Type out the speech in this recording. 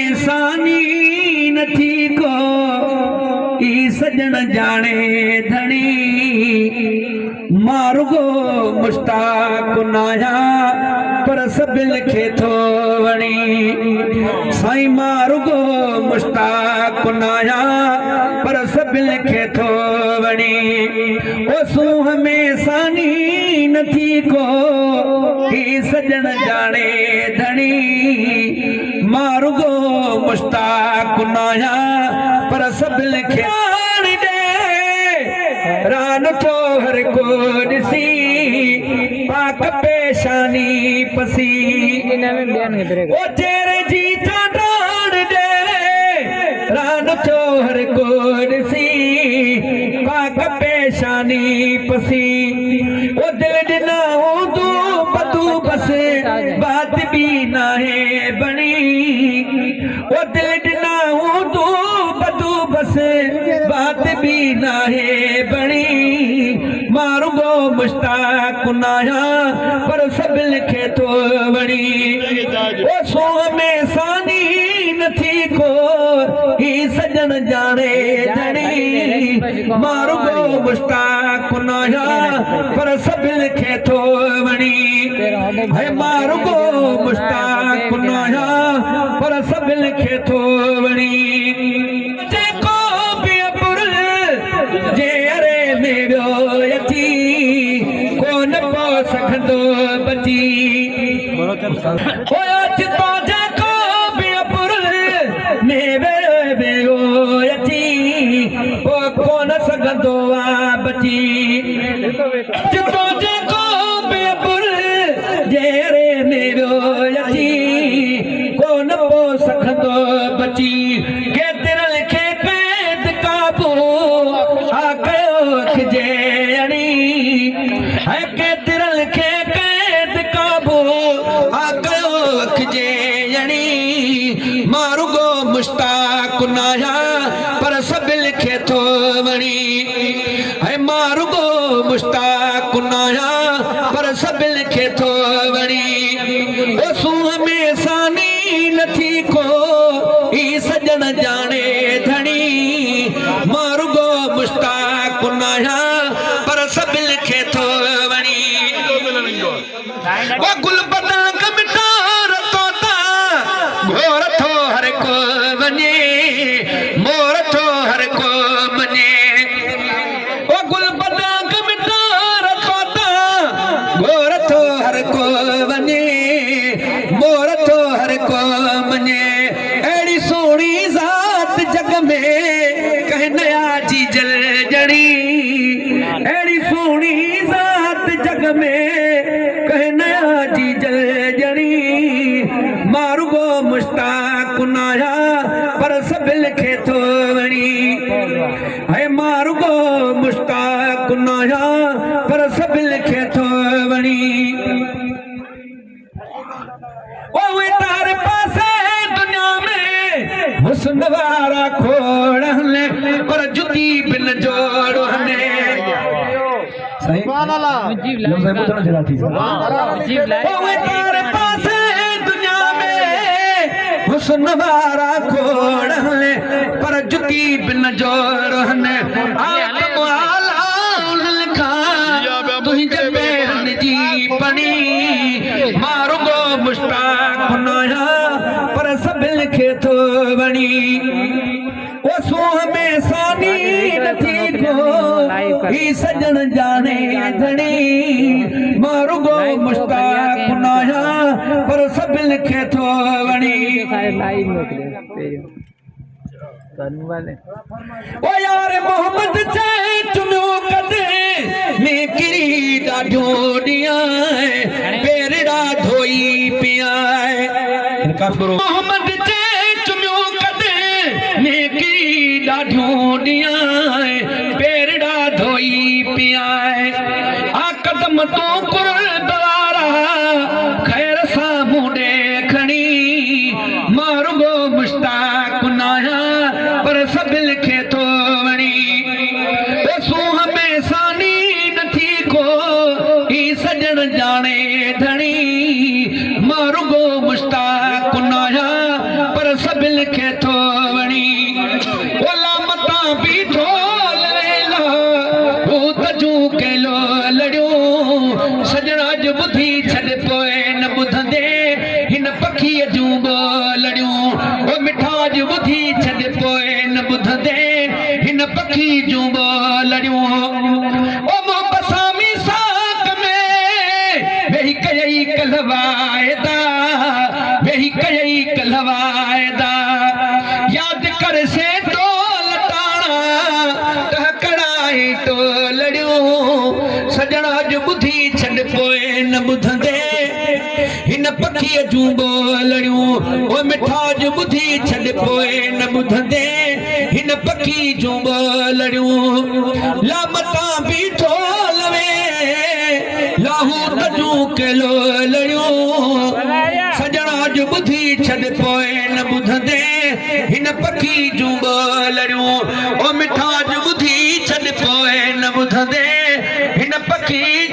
में सानी नथी को ई सजन जाने धनी मारुगो मुश्ताक नाया पर सबिल खे थो वणी साईं मारुगो मुश्ताक नाया पर सबिल खे थो वणी ओ सूह में सानी नथी को ई सजन जाने धनी मारुगो मुश्ताक नाया पर सबिल खे रान तो हर को दिसी पाक पेशानी पसी ओ तेरे जी चांदान दे रान तो हर को दिसी पाक पेशानी पसी ओ दिल दिना हो तू बतू बस बात भी ना है बनी ओ दिल दिना हो तू बतू बस बात भी ना है बनी मारुगो मुश्ताक नाया पर सबिल खे थो वणी ओ सोह में सानी नथी को ही सजन जाने धनी मारुगो मुश्ताक नाया पर सबिल खे थो वणी है मारुगो मुश्ताक नाया पर सबिल खे थो वणी सखंदो बची ओया चितो जेको बियपुर मेवे बेओ यती ओ कोन सखंदो आ बची चितो जेको बियपुर जेरे मेरो यती कोन पो सखंदो बची के तिरल खे कैद काबू आ कयो खजेणी है के तिरल खे कैद काबू आ कयो खजेणी मारुगो मुश्ताक नाया पर सबिल खे थो वणी है मारुगो मुश्ताक नाया पर सबिल खे थो वणी ओ सूह में सानी नथी को ई सजन जाने धनी मारुगो मुश्ताक नाया पर सबिल खे थो वणी ओ गुल पतंग मिटार तोता घोर थो हर को वने मोर थो हर को मने ओ गुल पतंग मिटार तोता घोर थो हर को वने मोर थो हर को मने एड़ी सोनी जात जग में कह नया जी जल जड़ी एड़ी सोनी जात जग में कह नया जी जल जड़ी मारुगो मुश्ताक नाया पर सबिल खे थो वणी है मारुगो मुश्ताक नाया पर सबिल खे थो वणी ओ तार पासे दुनिया में हुस्न वारा खोड़ने पर जुती बिन जोड़ने सही तार पासे दुनिया में हुस्न वारा खोड़ने पर जुती बिन जोड़ने मारुगो मुश्ताक नाया पर सबिल खे थो वणी ओ सूह में सानी नथी को ही सजन जाने धनी मारुगो मुश्ताक नाया पर सबिल खे थो वणी ओ यार मोहम्मद चे चुनो कदे मेकरी ॾाढो ॾियां पेरड़ा धोई पिया मोहम्मद चे चुनो कदे मेकरी ॾाढो ॾियां पेरड़ा धोई पिया आ कदम तो कुर्बारा खैर सा मुंडे खणी मारुगो मुश्ताक नाया पर सबिल खे थो वणी सूह में सानी नथी को ही सजन जाने धनी मारुगो मुश्ताक नाया पर सबिल दिल के थो वणी ओला मता भी झोल वेला भूत जू केलो लड़ियो सजना जो बुधी छड़ पोए न बुधंदे हिन पखी जू लड़ियो ओ मिठा जो बुधी छड़ पोए न बुधंदे हिन पखी जू लड़ियो ओ मो बसामी साक में वेही कई कलवायदा वेही कई कलवायदा याद कर से तो लटाना टकराई तो लड़ियो सजना जो बुधी छड़ पोए न बुधंदे हिन पखी जू लड़ियो ओ मिठा जो बुधी छड़ पोए न बुधंदे हिन पखी जू लड़ियो लामता भी ठोलवे लाहू तजू केलो लड़ियो सजना जो बुधी छड़ पोए न बुधंदे हिन पखी जू लड़ियो ओ मिठा जो बुधी छड़ पोए न बुधंदे हिन पखी